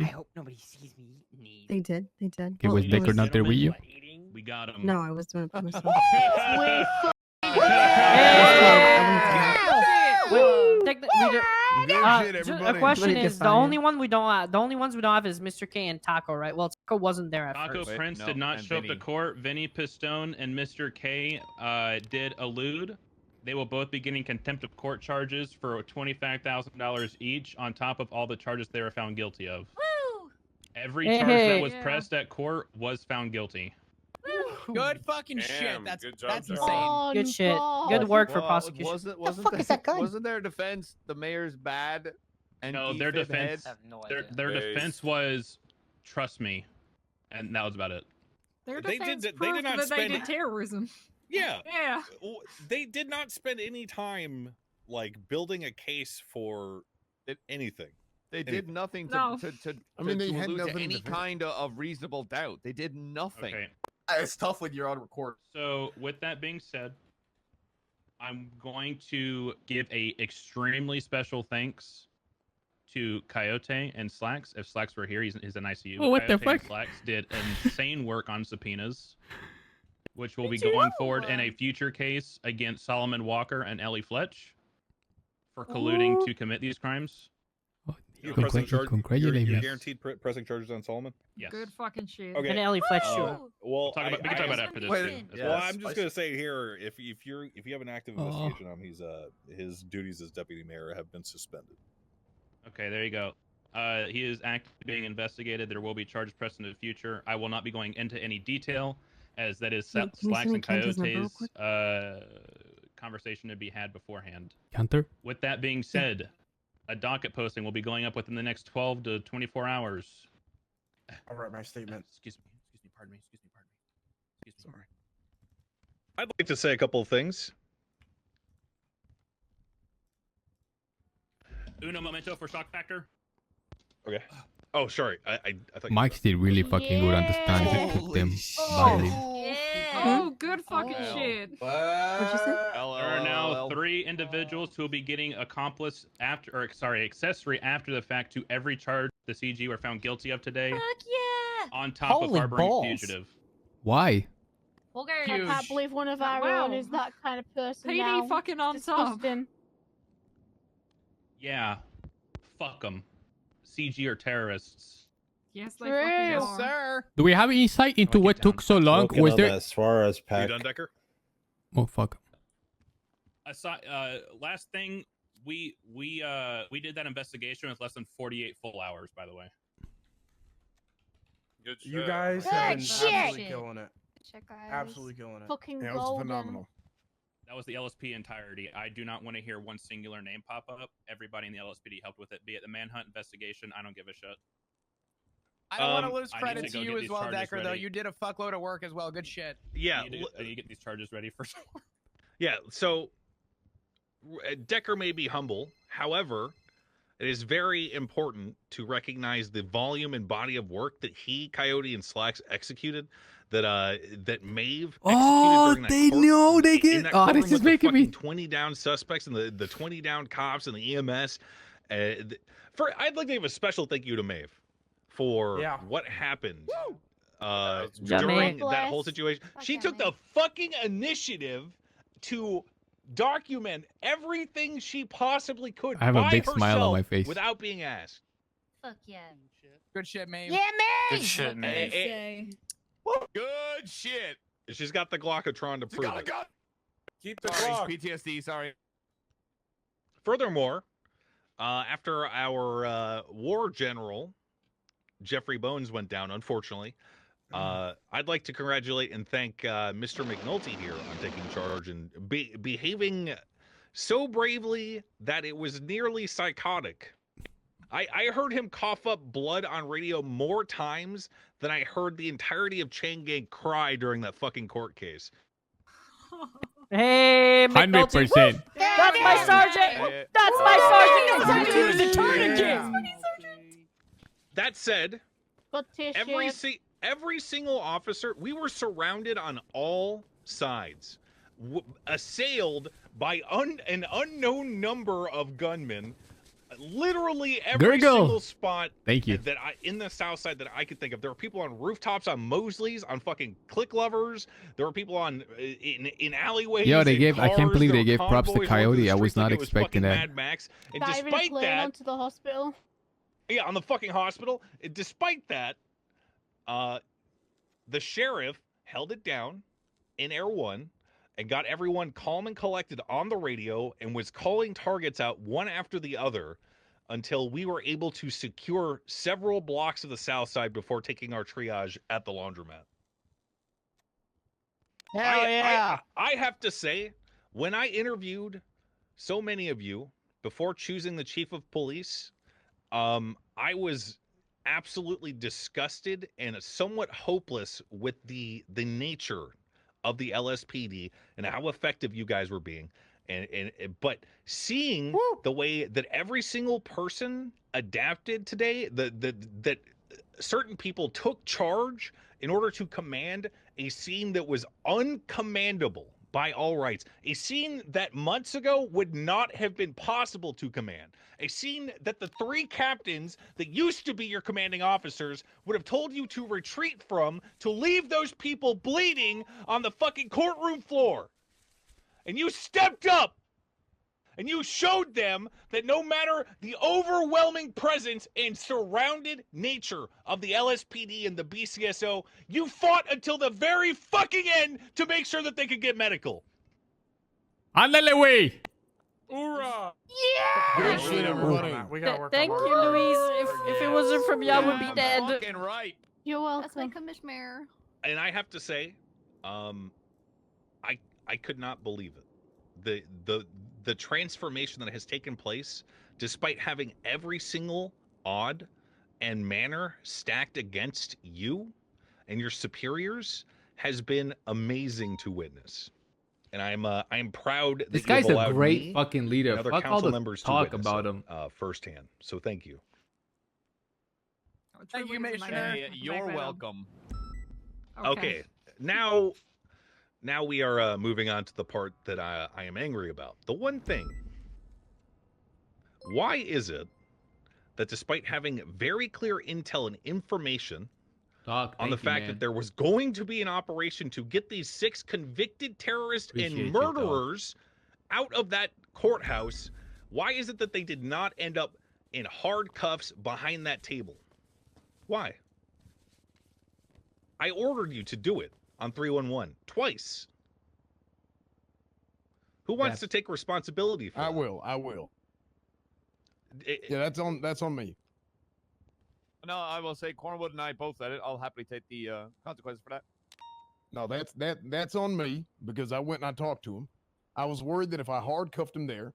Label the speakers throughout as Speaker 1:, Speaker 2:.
Speaker 1: I hope nobody sees me eating.
Speaker 2: They did. They did.
Speaker 1: Okay,
Speaker 2: Well,
Speaker 1: was Decker not there with you?
Speaker 3: We got him.
Speaker 2: No, I was doing it by myself.
Speaker 4: A question is the only one we don't have. The only ones we don't have is Mr. K and Taco, right? Well, Taco wasn't there at
Speaker 3: Taco
Speaker 4: first.
Speaker 3: Prince did not show up to court. Vinny Pistone and Mr. K did elude. They will both be getting contempt of court charges for $25,000 each, on top of all the charges they were found guilty of.
Speaker 5: Woo!
Speaker 3: Every charge that was pressed at court was found guilty.
Speaker 1: Good fucking shit. That's insane.
Speaker 5: Oh,
Speaker 4: Good shit.
Speaker 5: no.
Speaker 4: Good work for prosecution.
Speaker 6: Wasn't their defense the mayor's bad? And
Speaker 3: No, their defense.
Speaker 1: I have no idea.
Speaker 3: Their defense was, trust me, and that was about it.
Speaker 7: Their
Speaker 8: They
Speaker 7: defense
Speaker 8: did
Speaker 7: proved
Speaker 8: not
Speaker 7: that they
Speaker 8: spend
Speaker 7: did terrorism.
Speaker 8: Yeah.
Speaker 7: Yeah.
Speaker 8: They did not spend any time like building a case for anything.
Speaker 6: They did nothing
Speaker 7: No.
Speaker 6: I mean, they had nothing any kind of reasonable doubt. They did nothing.
Speaker 3: Okay.
Speaker 9: It's tough when you're on record.
Speaker 3: So with that being said, I'm going to give a extremely special thanks to Coyote and Slacks. If Slacks were here, he's in ICU.
Speaker 1: Oh, what the
Speaker 3: Coyote and
Speaker 1: fuck?
Speaker 3: Slacks did insane work on subpoenas, which will be going forward in a future case against Solomon Walker and Ellie Fletch for colluding to commit these crimes.
Speaker 8: You're
Speaker 1: Congratulations.
Speaker 8: guaranteed pressing charges on Solomon?
Speaker 3: Yes.
Speaker 7: Good fucking shit.
Speaker 8: Okay.
Speaker 4: And Ellie Fletch too.
Speaker 8: Well,
Speaker 3: we can talk about after this too. as
Speaker 8: Well,
Speaker 3: well.
Speaker 8: I'm just gonna say here, if you have an active investigation on him, his duties as deputy mayor have been suspended.
Speaker 3: Okay, there you go. He is actively being investigated. There will be charges pressed in the future. I will not be going into any detail, as that is
Speaker 2: Can you
Speaker 3: Slacks
Speaker 2: send me
Speaker 3: and
Speaker 2: Kenji's number real
Speaker 3: Coyote's conversation to be had beforehand.
Speaker 1: Counter?
Speaker 3: With that being said, a docket posting will be going up within the next 12 to 24 hours.
Speaker 9: I'll write my statement.
Speaker 3: Excuse me, pardon me.
Speaker 9: Sorry.
Speaker 8: I'd like to say a couple of things.
Speaker 3: Uno momento for shock factor.
Speaker 8: Okay. Oh, sorry. I thought.
Speaker 1: Mike's did really fucking good on the stand. If it took them badly.
Speaker 7: Oh, good fucking shit.
Speaker 2: What'd you say?
Speaker 3: There are now 3 individuals who will be getting accessory after the fact to every charge the CG were found guilty of today.
Speaker 5: Fuck yeah.
Speaker 3: On top of harboring a fugitive.
Speaker 1: Why?
Speaker 5: I can't believe one of our own is that kind of person
Speaker 7: PD
Speaker 5: now.
Speaker 7: fucking on top.
Speaker 5: Disgusting.
Speaker 3: Yeah. Fuck them. CG are terrorists.
Speaker 7: Yes, they fucking
Speaker 6: Yes,
Speaker 7: are.
Speaker 6: sir.
Speaker 1: Do we have insight into what took so long? Was there?
Speaker 10: As far as
Speaker 8: You
Speaker 10: pack.
Speaker 8: done, Decker?
Speaker 1: Oh fuck.
Speaker 3: Last thing, we did that investigation with less than 48 full hours, by the way.
Speaker 9: Good shit. You guys
Speaker 5: Good
Speaker 9: have been
Speaker 5: shit.
Speaker 9: absolutely killing it.
Speaker 5: Shit, guys.
Speaker 9: Absolutely killing it.
Speaker 5: Fucking
Speaker 9: Yeah, it was
Speaker 5: golden.
Speaker 9: phenomenal.
Speaker 3: That was the LSP entirety. I do not want to hear one singular name pop up. Everybody in the LSPD helped with it. Be it the manhunt investigation, I don't give a shit.
Speaker 1: I
Speaker 6: don't want to lose
Speaker 3: I need
Speaker 6: credit
Speaker 3: to
Speaker 6: to
Speaker 3: go
Speaker 6: you
Speaker 3: get
Speaker 6: as
Speaker 3: these
Speaker 6: well,
Speaker 3: charges
Speaker 6: Decker, though.
Speaker 3: ready.
Speaker 6: You did a fuckload of work as well. Good shit.
Speaker 8: Yeah.
Speaker 3: I need to get these charges ready for sure.
Speaker 8: Yeah. So Decker may be humble. However, it is very important to recognize the volume and body of work that he, Coyote, and Slacks executed. That Maeve.
Speaker 1: Oh,
Speaker 8: executed during that
Speaker 1: they
Speaker 8: court-
Speaker 1: know they
Speaker 8: in
Speaker 1: get.
Speaker 8: that
Speaker 1: Oh,
Speaker 8: courtroom
Speaker 1: this is
Speaker 8: with the
Speaker 1: making me.
Speaker 8: fucking 20 down suspects and the 20 down cops and the EMS. I'd like to give a special thank you to Maeve for what happened during that whole situation. She took the fucking initiative to document everything she possibly could.
Speaker 1: I have a
Speaker 8: by
Speaker 1: big smile on my
Speaker 8: herself
Speaker 1: face.
Speaker 8: without being asked.
Speaker 5: Fuck yeah.
Speaker 6: Good shit, Maeve.
Speaker 5: Yeah, man.
Speaker 9: Good shit, man.
Speaker 6: Good shit.
Speaker 8: She's got the Glockatron to prove it.
Speaker 9: Keep the
Speaker 6: Sorry,
Speaker 9: clock.
Speaker 6: PTSD, sorry.
Speaker 8: Furthermore, after our war general, Jeffrey Bones, went down, unfortunately, I'd like to congratulate and thank Mr. McNulty here on taking charge and behaving so bravely that it was nearly psychotic. I heard him cough up blood on radio more times than I heard the entirety of Chang Gang cry during that fucking court case.
Speaker 4: Hey, McNulty.
Speaker 1: 100%.
Speaker 4: That's my sergeant. That's my sergeant. He was a tourniquet.
Speaker 8: That said,
Speaker 5: Good shit.
Speaker 8: every single officer, we were surrounded on all sides, assailed by an unknown number of gunmen literally
Speaker 1: There
Speaker 8: every
Speaker 1: you go.
Speaker 8: single spot
Speaker 1: Thank you.
Speaker 8: that in the South Side that I could think of. There were people on rooftops on Mosley's, on fucking click lovers. There were people on in alleyways.
Speaker 1: Yo, they
Speaker 8: in
Speaker 1: gave. I can't
Speaker 8: cars.
Speaker 1: believe
Speaker 8: There
Speaker 1: they
Speaker 8: were
Speaker 1: gave props to
Speaker 8: convoys rolling through
Speaker 1: Coyote.
Speaker 8: the
Speaker 1: I was
Speaker 8: streets like
Speaker 1: not
Speaker 8: it was
Speaker 1: expecting
Speaker 8: fucking
Speaker 1: that.
Speaker 8: Mad Max. And
Speaker 5: Diving a
Speaker 8: despite
Speaker 5: plane
Speaker 8: that,
Speaker 5: onto the hospital.
Speaker 8: yeah, on the fucking hospital. Despite that, the sheriff held it down in Air One and got everyone calm and collected on the radio and was calling targets out one after the other until we were able to secure several blocks of the South Side before taking our triage at the laundromat.
Speaker 6: Hell yeah.
Speaker 8: I have to say, when I interviewed so many of you before choosing the chief of police, I was absolutely disgusted and somewhat hopeless with the nature of the LSPD and how effective you guys were being. But seeing the way that every single person adapted today, that certain people took charge in order to command a scene that was uncommandable by all rights, a scene that months ago would not have been possible to command, a scene that the three captains that used to be your commanding officers would have told you to retreat from, to leave those people bleeding on the fucking courtroom floor. And you stepped up and you showed them that no matter the overwhelming presence and surrounded nature of the LSPD and the BCSO, you fought until the very fucking end to make sure that they could get medical.
Speaker 1: Ándale, güey.
Speaker 9: Hoorah!
Speaker 5: Yeah!
Speaker 9: Good shit, everybody. We gotta work
Speaker 4: Thank
Speaker 9: on
Speaker 4: you,
Speaker 9: our-
Speaker 4: Louise. If it wasn't from you, I would be dead.
Speaker 6: Fucking right.
Speaker 5: You're
Speaker 10: That's my
Speaker 5: welcome.
Speaker 10: commissioner.
Speaker 8: And I have to say, I could not believe it. The transformation that has taken place, despite having every single odd and manner stacked against you and your superiors, has been amazing to witness. And I'm proud that
Speaker 1: This
Speaker 8: you've
Speaker 1: guy's a
Speaker 8: allowed
Speaker 1: great
Speaker 8: me
Speaker 1: fucking leader.
Speaker 8: and other
Speaker 1: Fuck all
Speaker 8: council
Speaker 1: the
Speaker 8: members to
Speaker 1: talk
Speaker 8: witness
Speaker 1: about
Speaker 8: it,
Speaker 1: him.
Speaker 8: firsthand. So thank you.
Speaker 9: Thank you, Missioner.
Speaker 6: Hey, you're welcome.
Speaker 8: Okay, now we are moving on to the part that I am angry about. The one thing. Why is it that despite having very clear intel and information on the fact that there was going to be an operation to get these 6 convicted terrorists and murderers out of that courthouse, why is it that they did not end up in hard cuffs behind that table? Why? I ordered you to do it on 311 twice. Who wants to take responsibility for
Speaker 11: I
Speaker 8: that?
Speaker 11: will. Yeah, that's on me.
Speaker 6: No, I will say Cornwood and I both said it. I'll happily take the consequences for that.
Speaker 11: No, that's on me because I went and I talked to him. I was worried that if I hard cuffed him there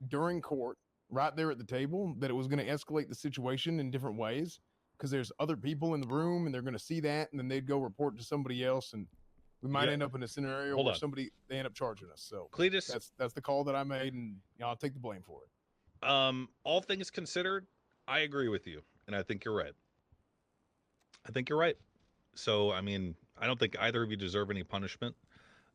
Speaker 11: during court, right there at the table, that it was going to escalate the situation in different ways because there's other people in the room and they're going to see that and then they'd go report to somebody else and we might end up in a scenario where they end up charging us. So
Speaker 8: Cletus,
Speaker 11: that's the call that I made and I'll take the blame for it.
Speaker 8: All things considered, I agree with you, and I think you're right. So, I mean, I don't think either of you deserve any punishment.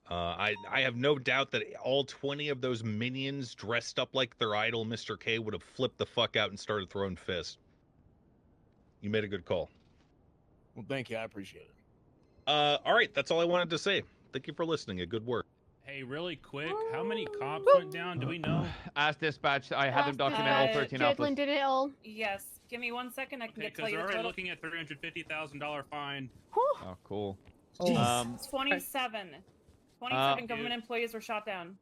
Speaker 8: I have no doubt that all 20 of those minions dressed up like their idol, Mr. K, would have flipped the fuck out and started throwing fists. You made a good call.
Speaker 11: Well, thank you. I appreciate it.
Speaker 8: All right, that's all I wanted to say. Thank you for listening. A good work.
Speaker 3: Hey, really quick, how many cops went down? Do we know?
Speaker 12: Ask dispatch. I had them document all 13
Speaker 5: Caitlin
Speaker 12: outputs.
Speaker 5: did it all.
Speaker 10: Yes. Give me 1 second. I can
Speaker 3: Okay,
Speaker 10: tell
Speaker 3: because
Speaker 10: you
Speaker 3: they're
Speaker 10: the
Speaker 3: already
Speaker 10: total.
Speaker 3: looking at $350,000 fine.
Speaker 12: Oh, cool.
Speaker 10: 27. 27 government employees were shot down.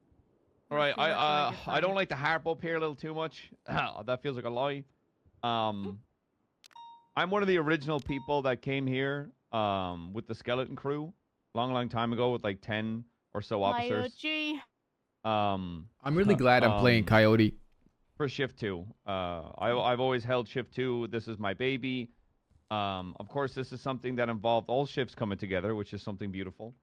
Speaker 12: All right. I don't like to harp up here a little too much. That feels like a lie. I'm one of the original people that came here with the skeleton crew long time ago with like 10 or so officers.
Speaker 1: I'm really glad I'm playing Coyote.
Speaker 12: For shift 2. I've always held shift 2. This is my baby. Of course, this is something that involved all shifts coming together, which is something beautiful.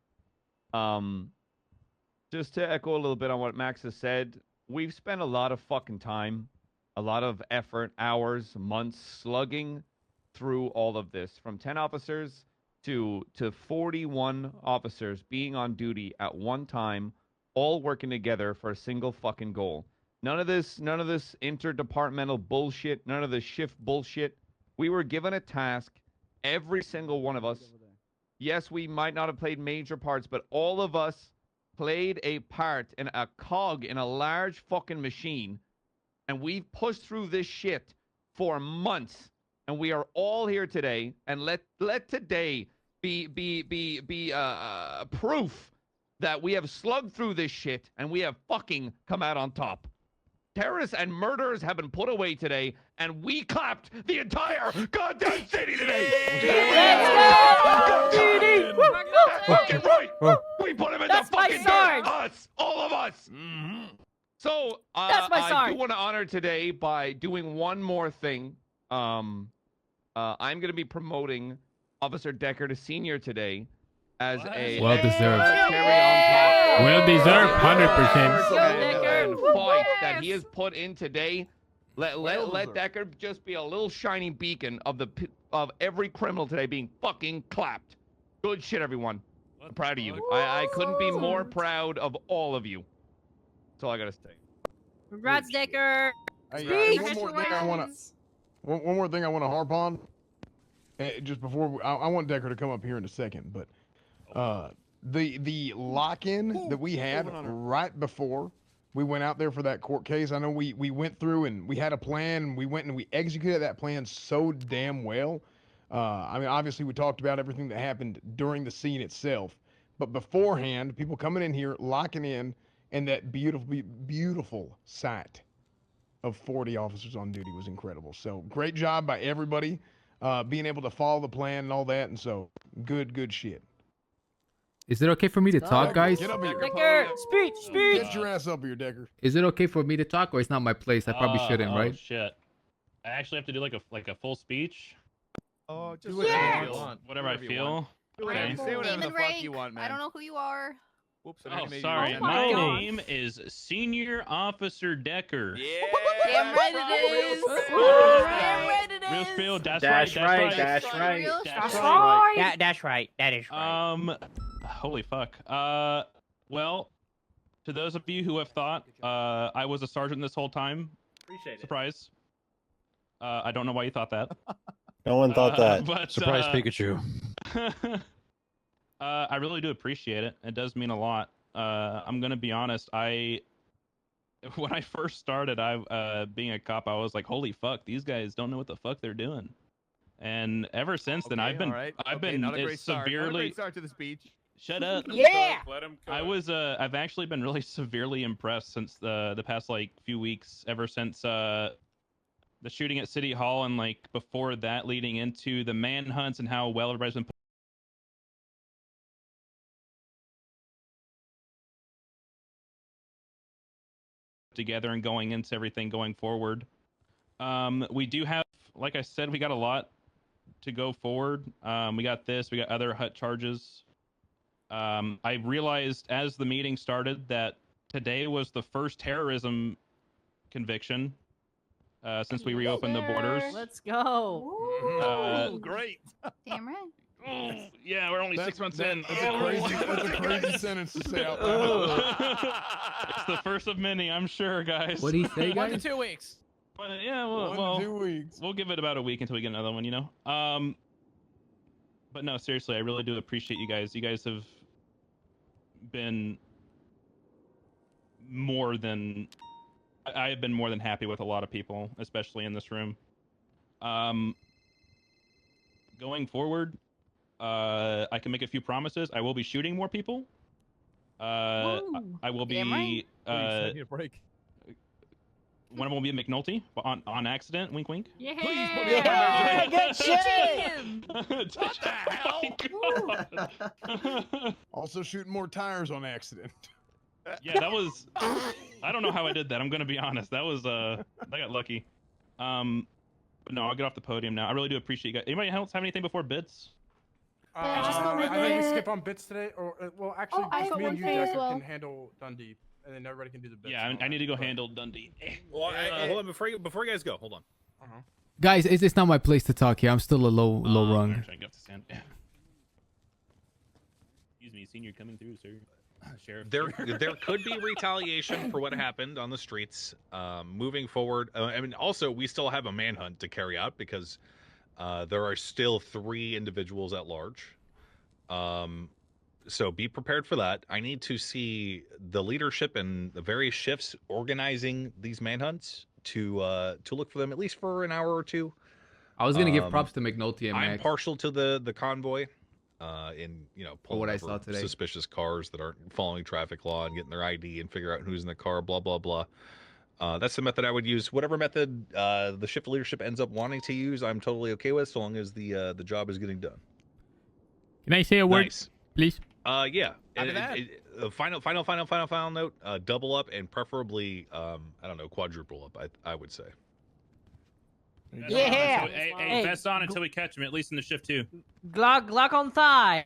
Speaker 12: Just to echo a little bit on what Max has said, we've spent a lot of fucking time, a lot of effort, hours, months slugging through all of this, from 10 officers to 41 officers being on duty at one time, all working together for a single fucking goal. None of this interdepartmental bullshit. None of this shift bullshit. We were given a task, every single one of us. Yes, we might not have played major parts, but all of us played a part in a cog in a large fucking machine, and we've pushed through this shit for months, and we are all here today. And let today be proof that we have slugged through this shit and we have fucking come out on top. Terrorists and murderers have been put away today, and we clapped the entire goddamn city today. That's fucking right. We put him in the fucking dirt. Us, all of us. So I do want to honor today by doing one more thing. I'm going to be promoting Officer Decker to senior today as a
Speaker 1: Well deserved.
Speaker 12: cherry on top.
Speaker 1: Well deserved, 100%.
Speaker 12: And fight that he has put in today. Let Decker just be a little shining beacon of every criminal today being fucking clapped. Good shit, everyone. I'm proud of you. I couldn't be more proud of all of you. That's all I gotta say.
Speaker 4: Congrats, Decker.
Speaker 11: Hey, one more thing I want to harp on. Just before I want Decker to come up here in a second, but the lock-in that we had right before we went out there for that court case, I know we went through and we had a plan. We went and we executed that plan so damn well. I mean, obviously we talked about everything that happened during the scene itself, but beforehand, people coming in here, locking in, and that beautiful sight of 40 officers on duty was incredible. So great job by everybody, being able to follow the plan and all that. And so good shit.
Speaker 1: Is it okay for me to talk, guys?
Speaker 11: Get up here.
Speaker 4: Decker, speech.
Speaker 11: Get your ass up here, Decker.
Speaker 1: Is it okay for me to talk, or it's not my place? I probably shouldn't, right?
Speaker 3: Oh shit! I actually have to do like a full speech.
Speaker 6: Oh, just
Speaker 3: whatever I feel.
Speaker 6: Okay. Say whatever the fuck you want, man.
Speaker 5: I don't know who you are.
Speaker 6: Whoops,
Speaker 3: Oh, sorry. My name is Senior Officer Decker.
Speaker 6: Yeah.
Speaker 5: Damn right it is. Damn right it is.
Speaker 3: Real spill. That's
Speaker 9: right.
Speaker 4: That is right.
Speaker 3: Holy fuck. Well, to those of you who have thought I was a sergeant this whole time,
Speaker 9: Appreciate it.
Speaker 3: surprise. I don't know why you thought that.
Speaker 13: No one thought that.
Speaker 3: But,
Speaker 13: Surprise Pikachu.
Speaker 3: I really do appreciate it. It does mean a lot. I'm gonna be honest. When I first started, being a cop, I was like, "Holy fuck, these guys don't know what the fuck they're doing." And ever since then, I've been
Speaker 6: not a great start.
Speaker 3: severely.
Speaker 6: Not a great start to the speech.
Speaker 3: Shut up.
Speaker 4: Yeah.
Speaker 9: Let him
Speaker 3: I was. I've actually been really severely impressed since the past like few weeks. Ever since the shooting at City Hall, and like before that, leading into the manhunts and how well everybody's been together and going into everything going forward. We do have, like I said, we got a lot to go forward. We got this, we got other HUT charges. I realized as the meeting started that today was the first terrorism conviction since we reopened the borders.
Speaker 4: Let's go.
Speaker 6: Great.
Speaker 5: Damn right.
Speaker 3: Yeah, we're only 6 months in.
Speaker 11: That's a crazy sentence to say out loud.
Speaker 3: It's the first of many, I'm sure, guys.
Speaker 1: What do you say,
Speaker 9: 1 to
Speaker 1: guys?
Speaker 9: 2 weeks.
Speaker 3: But, yeah,
Speaker 11: 1 to 2 weeks.
Speaker 3: We'll give it about a week until we get another one, you know? But no, seriously, I really do appreciate you guys. You guys have been more than... I have been more than happy with a lot of people, especially in this room. Going forward, I can make a few promises. I will be shooting more people. I will be...
Speaker 6: Need a break.
Speaker 3: One of them will be a McNulty on accident. Wink, wink.
Speaker 7: Yeah.
Speaker 4: Yeah, good shit.
Speaker 3: What the hell?
Speaker 11: Also shooting more tires on accident.
Speaker 3: Yeah, that was. I don't know how I did that. I'm gonna be honest. That was. I got lucky. But no, I'll get off the podium now. I really do appreciate you guys. Anybody else have anything before bits?
Speaker 5: just go with
Speaker 9: I think you
Speaker 5: it.
Speaker 9: skip on bits today, or well, actually,
Speaker 5: I
Speaker 9: just
Speaker 5: got
Speaker 9: me and
Speaker 5: one
Speaker 9: you,
Speaker 5: thing as
Speaker 9: Decker,
Speaker 5: well.
Speaker 9: can handle Dundee, and then everybody can do the bits.
Speaker 3: Yeah, I need to go handle Dundee.
Speaker 8: Well, hold on before you guys go. Hold on.
Speaker 1: Guys, it's not my place to talk here. I'm still a low rung.
Speaker 3: Excuse me, senior coming through, sir. Sheriff.
Speaker 8: there could be retaliation for what happened on the streets. Moving forward, I mean, also we still have a manhunt to carry out because there are still 3 individuals at large. So be prepared for that. I need to see the leadership and the various shifts organizing these manhunts to look for them at least for an hour or 2.
Speaker 1: I was gonna give props to McNulty and
Speaker 8: I'm
Speaker 1: Max.
Speaker 8: partial to the convoy. In pulling
Speaker 1: what I
Speaker 8: over
Speaker 1: saw today.
Speaker 8: suspicious cars that aren't following traffic law and getting their ID and figure out who's in the car, blah blah blah. That's the method I would use. Whatever method the shift leadership ends up wanting to use, I'm totally okay with, so long as the job is getting done.
Speaker 1: Can I say a word,
Speaker 8: Nice.
Speaker 1: please?
Speaker 8: Yeah. Final note. Double up and preferably I don't know, quadruple up. I would say.
Speaker 3: Hey, vest on until we catch him, at least in the shift 2.
Speaker 4: Glock on thigh.